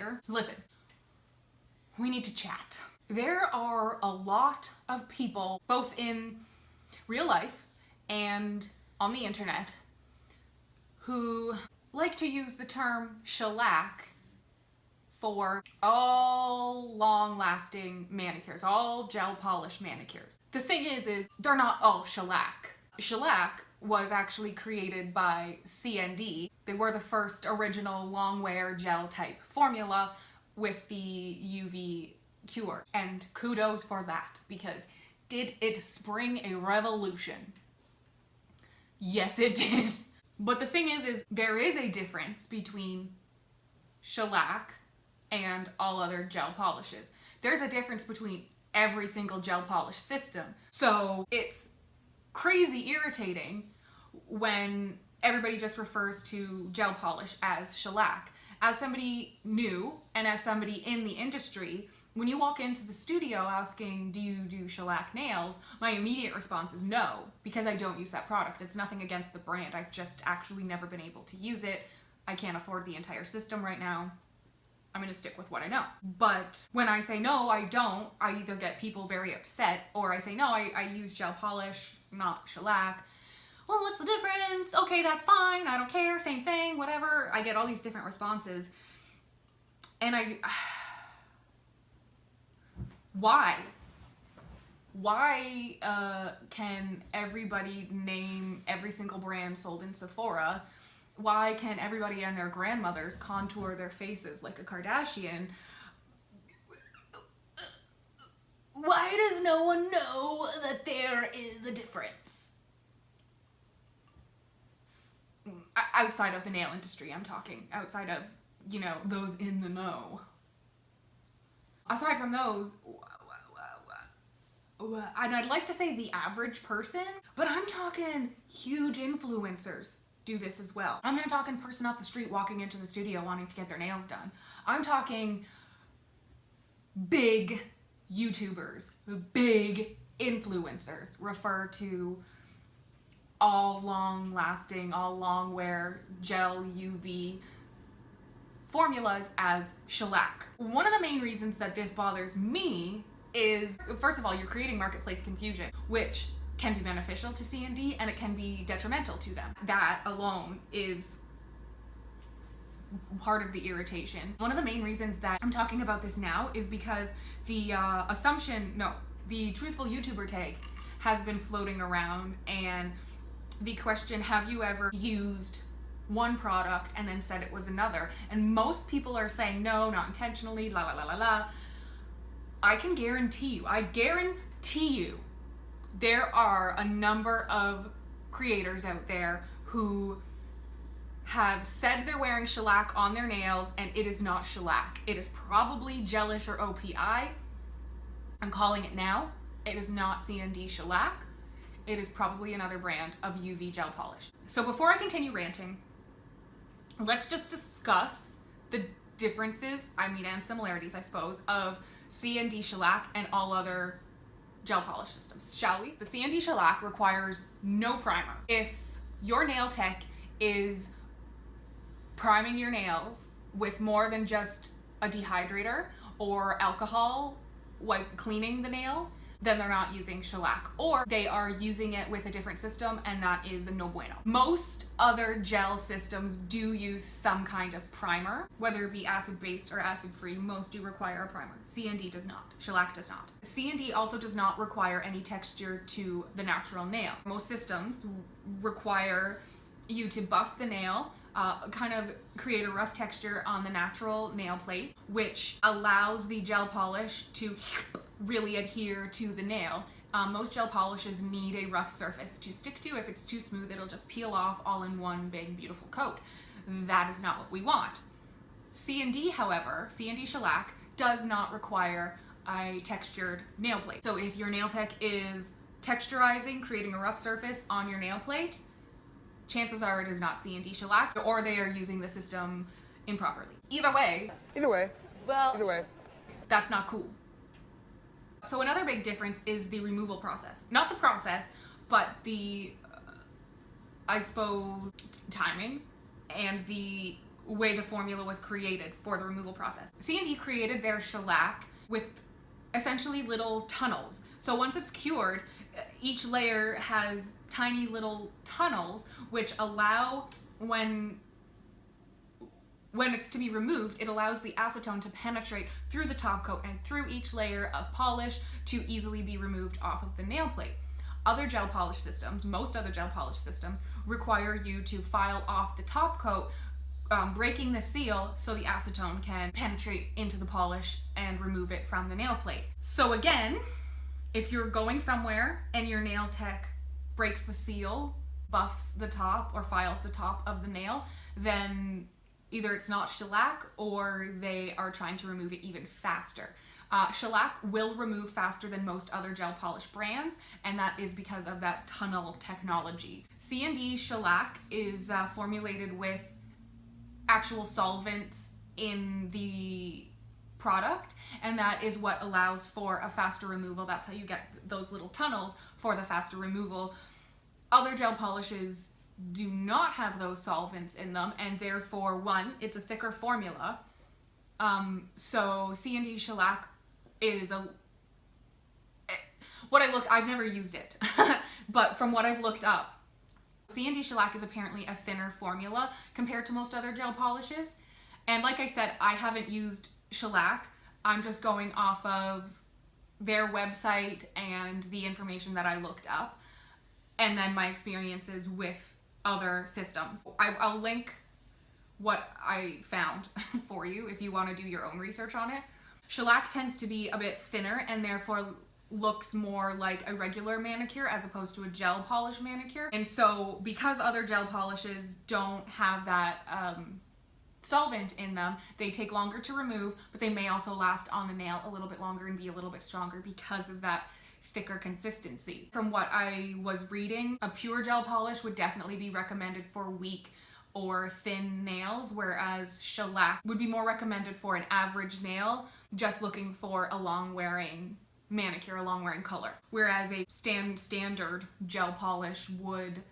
later. Listen, we need to chat. There are a lot of people, both in real life and on the internet, who like to use the term shellac for all long-lasting manicures, all gel polish manicures. The thing is they're not all shellac. Shellac was actually created by CND. They were the first original long wear gel type formula with the UV cure. And kudos for that, because did it spring a revolution? Yes, it did. But the thing is there is a difference between shellac and all other gel polishes. There's a difference between every single gel polish system. So it's crazy irritating when everybody just refers to gel polish as shellac. As somebody new and as somebody in the industry, when you walk into the studio asking, do you do shellac nails? My immediate response is no, because I don't use that product. It's nothing against the brand. I've just actually never been able to use it. I can't afford the entire system right now. I'm gonna stick with what I know. But when I say no, I don't, I either get people very upset, or I say no, I use gel polish, not shellac. Well, what's the difference? Okay, that's fine, I don't care, same thing, whatever. I get all these different responses. And why? Why can everybody name every single brand sold in Sephora? Why can everybody and their grandmothers contour their faces like a Kardashian? Why does no one know that there is a difference? Outside of the nail industry, I'm talking. Outside of, you know, those in the know. Aside from those, and I'd like to say the average person, but I'm talking huge influencers do this as well. I'm not talking person off the street walking into the studio wanting to get their nails done. I'm talking big YouTubers, big influencers refer to all long-lasting, all long-wear gel UV formulas as shellac. One of the main reasons that this bothers me is, first of all, you're creating marketplace confusion, which can be beneficial to CND and it can be detrimental to them. That alone is part of the irritation. One of the main reasons that I'm talking about this now is because the the truthful YouTuber tag has been floating around, and the question, have you ever used one product and then said it was another? And most people are saying no, not intentionally, la la la la la. I can guarantee you, there are a number of creators out there who have said they're wearing shellac on their nails and it is not shellac. It is probably gelish or OPI. I'm calling it now. It is not CND Shellac. It is probably another brand of UV gel polish. So before I continue ranting, let's just discuss the differences, and similarities, I suppose, of CND Shellac and all other gel polish systems, shall we? The CND Shellac requires no primer. If your nail tech is priming your nails with more than just a dehydrator or alcohol cleaning the nail, then they're not using shellac, or they are using it with a different system, and that is no bueno. Most other gel systems do use some kind of primer, whether it be acid-based or acid-free. Most do require a primer. CND does not. Shellac does not. CND also does not require any texture to the natural nail. Most systems require you to buff the nail, kind of create a rough texture on the natural nail plate, which allows the gel polish to really adhere to the nail. Most gel polishes need a rough surface to stick to. If it's too smooth, it'll just peel off all in one big beautiful coat. That is not what we want. CND, however, CND Shellac does not require a textured nail plate. So if your nail tech is texturizing, creating a rough surface on your nail plate, chances are it is not CND Shellac, or they are using the system improperly. Either way, that's not cool. So another big difference is the removal process. Not the process, but the, I suppose, timing and the way the formula was created for the removal process. CND created their shellac with essentially little tunnels. So once it's cured, each layer has tiny little tunnels which allow, when it's to be removed, it allows the acetone to penetrate through the top coat and through each layer of polish to easily be removed off of the nail plate. Other gel polish systems, most other gel polish systems, require you to file off the top coat, breaking the seal so the acetone can penetrate into the polish and remove it from the nail plate. So again, if you're going somewhere and your nail tech breaks the seal, buffs the top, or files the top of the nail, then either it's not shellac or they are trying to remove it even faster. Shellac will remove faster than most other gel polish brands, and that is because of that tunnel technology. CND Shellac is formulated with actual solvents in the product, and that is what allows for a faster removal. That's how you get those little tunnels for the faster removal. Other gel polishes do not have those solvents in them, and therefore, one, it's a thicker formula. So CND Shellac is I've never used it, but from what I've looked up, CND Shellac is apparently a thinner formula compared to most other gel polishes. And like I said, I haven't used shellac. I'm just going off of their website and the information that I looked up, and then my experiences with other systems. I'll link what I found for you if you want to do your own research on it. Shellac tends to be a bit thinner and therefore looks more like a regular manicure as opposed to a gel polish manicure. And so because other gel polishes don't have that solvent in them, they take longer to remove, but they may also last on the nail a little bit longer and be a little bit stronger because of that thicker consistency. From what I was reading, a pure gel polish would definitely be recommended for weak or thin nails, whereas shellac would be more recommended for an average nail just looking for a long-wearing manicure, a long-wearing color. Whereas a standard gel polish would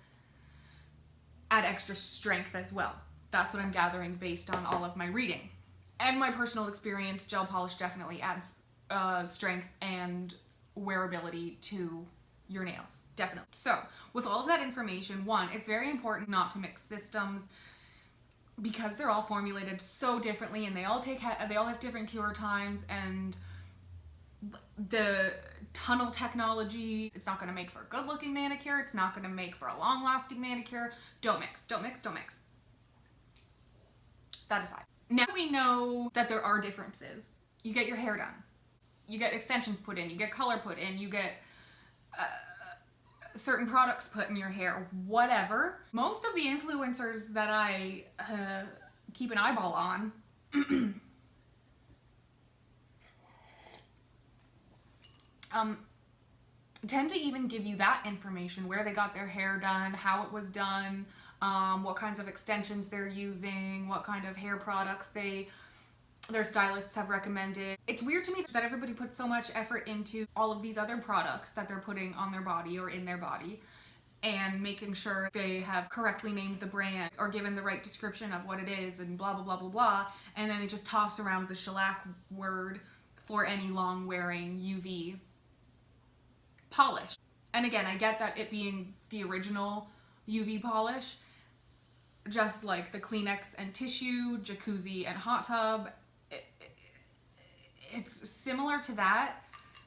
add extra strength as well. That's what I'm gathering based on all of my reading. And my personal experience, gel polish definitely adds strength and wearability to your nails, definitely. So with all of that information, one, it's very important not to mix systems because they're all formulated so differently and they all have different cure times, and the tunnel technology, it's not going to make for a good looking manicure, it's not going to make for a long lasting manicure. Don't mix, don't mix, don't mix. That aside, now we know that there are differences. You get your hair done, you get extensions put in, you get color put in, you get certain products put in your hair, whatever. Most of the influencers that I keep an eyeball on tend to even give you that information, where they got their hair done, how it was done, what kinds of extensions they're using, what kind of hair products their stylists have recommended. It's weird to me that everybody puts so much effort into all of these other products that they're putting on their body or in their body and making sure they have correctly named the brand or given the right description of what it is and blah, blah, blah, blah, blah. And then they just toss around the shellac word for any long wearing UV polish. And again, I get that it being the original UV polish, just like the Kleenex and tissue, jacuzzi and hot tub, it's similar to that.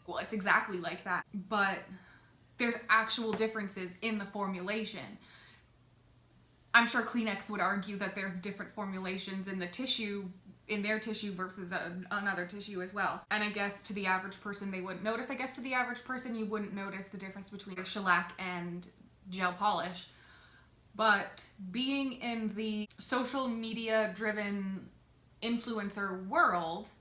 Well, it's exactly like that, but there's actual differences in the formulation. I'm sure Kleenex would argue that there's different formulations in the tissue, in their tissue versus another tissue as well. And I guess to the average person they wouldn't notice. I guess to the average person you wouldn't notice the difference between shellac and gel polish. But being in the social media driven influencer world,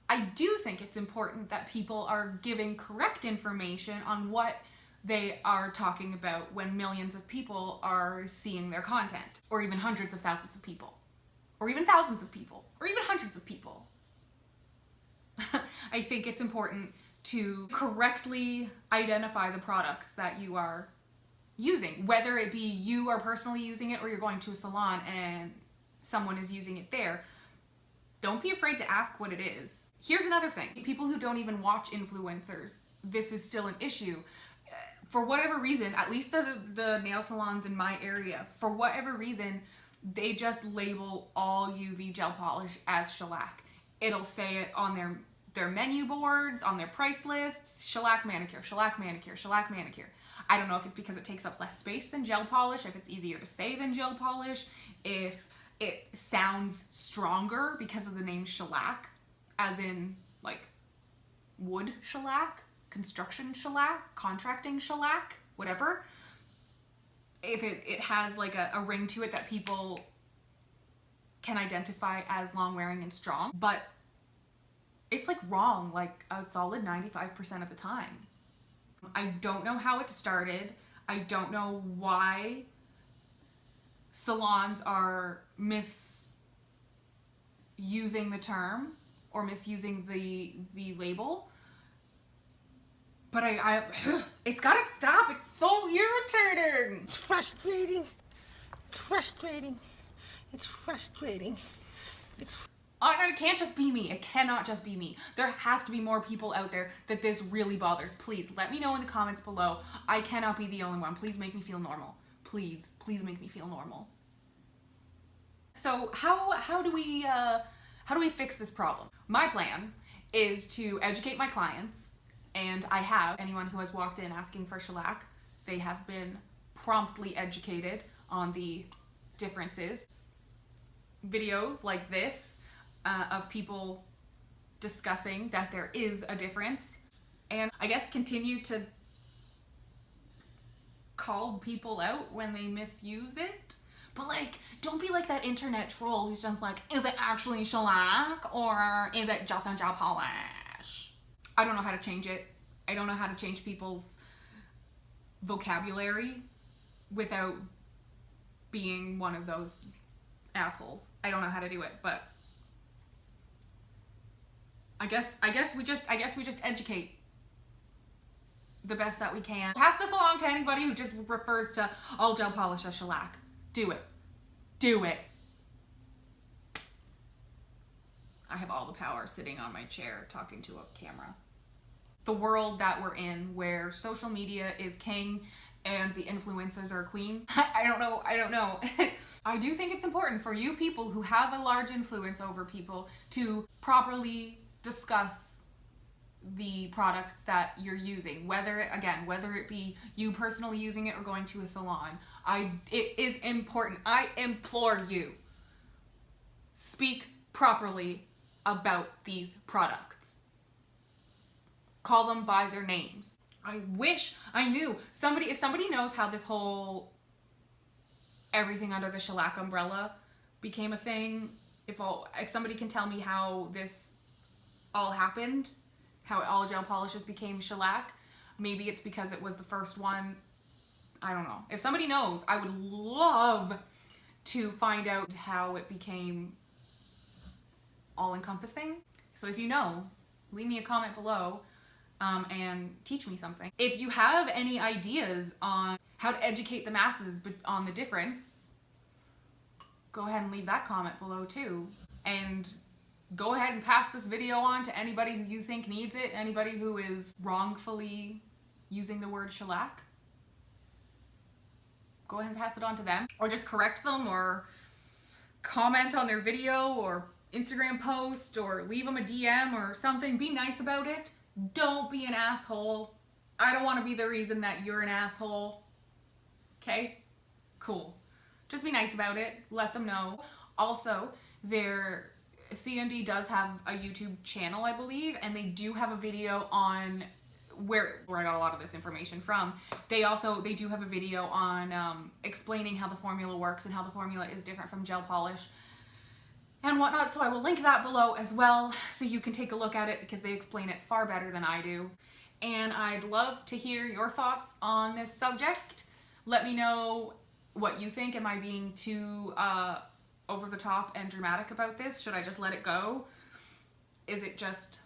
I do think it's important that people are giving correct information on what they are talking about when millions of people are seeing their content, or even hundreds of thousands of people, or even thousands of people, or even hundreds of people. I think it's important to correctly identify the products that you are using, whether it be you are personally using it or you're going to a salon and someone is using it there. Don't be afraid to ask what it is. Here's another thing. People who don't even watch influencers, this is still an issue. For whatever reason, at least the nail salons in my area, for whatever reason, they just label all UV gel polish as shellac. It'll say it on their menu boards, on their price lists, shellac manicure, shellac manicure, shellac manicure. I don't know if it's because it takes up less space than gel polish, if it's easier to say than gel polish, if it sounds stronger because of the name shellac, as in like wood shellac, construction shellac, contracting shellac, whatever. If it has like a ring to it that people can identify as long wearing and strong, but it's like wrong like a solid 95% of the time. I don't know how it started. I don't know why salons are misusing the term or misusing the label. But I it's gotta stop. It's so irritating. It's frustrating. It's frustrating. It's frustrating. It can't just be me. It cannot just be me. There has to be more people out there that this really bothers. Please let me know in the comments below. I cannot be the only one. Please make me feel normal. Please make me feel normal. So how do we fix this problem? My plan is to educate my clients. And I have. Anyone who has walked in asking for shellac, they have been promptly educated on the differences. Videos like this of people discussing that there is a difference. And I guess continue to call people out when they misuse it. But like, don't be like that internet troll who's just like, is it actually shellac or is it just a gel polish? I don't know how to change it. I don't know how to change people's vocabulary without being one of those assholes. I don't know how to do it, but I guess we just educate the best that we can. Pass this along to anybody who just refers to all gel polish as shellac. Do it. Do it. I have all the power sitting on my chair talking to a camera. The world that we're in where social media is king and the influencers are queen. I don't know. I do think it's important for you people who have a large influence over people to properly discuss the products that you're using, whether it be you personally using it or going to a salon. It is important. I implore you, speak properly about these products. Call them by their names. I wish I knew if somebody knows how this whole everything under the shellac umbrella became a thing, if somebody can tell me how this all happened, how all gel polishes became shellac, maybe it's because it was the first one. I don't know. If somebody knows, I would love to find out how it became all-encompassing. So if you know, leave me a comment below and teach me something. If you have any ideas on how to educate the masses on the difference, go ahead and leave that comment below too. And go ahead and pass this video on to anybody who you think needs it, anybody who is wrongfully using the word shellac. Go ahead and pass it on to them, or just correct them, or comment on their video or Instagram post, or leave them a DM or something. Be nice about it. Don't be an asshole. I don't want to be the reason that you're an asshole. Okay? Cool. Just be nice about it. Let them know. Also, their CND does have a YouTube channel, I believe, and they do have a video on where I got a lot of this information from. They do have a video on explaining how the formula works and how the formula is different from gel polish and whatnot, so I will link that below as well so you can take a look at it, because they explain it far better than I do. And I'd love to hear your thoughts on this subject. Let me know what you think. Am I being too over the top and dramatic about this? Should I just let it go? Is it just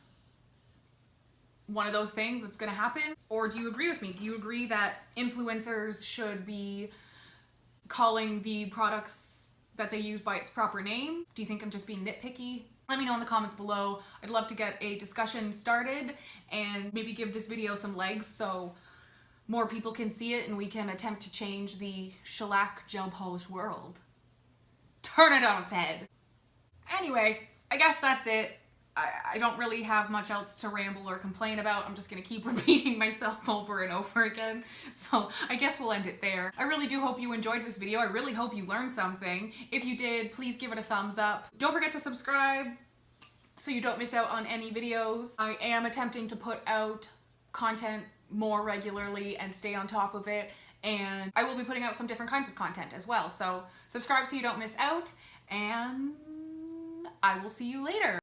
one of those things that's gonna happen? Or do you agree with me? Do you agree that influencers should be calling the products that they use by its proper name? Do you think I'm just being nitpicky? Let me know in the comments below. I'd love to get a discussion started and maybe give this video some legs so more people can see it and we can attempt to change the shellac gel polish world. Turn it on its head. Anyway, I guess that's it. I don't really have much else to ramble or complain about. I'm just gonna keep repeating myself over and over again. So I guess we'll end it there. I really do hope you enjoyed this video. I really hope you learned something. If you did, please give it a thumbs up. Don't forget to subscribe so you don't miss out on any videos. I am attempting to put out content more regularly and stay on top of it. And I will be putting out some different kinds of content as well. So subscribe so you don't miss out, and I will see you later.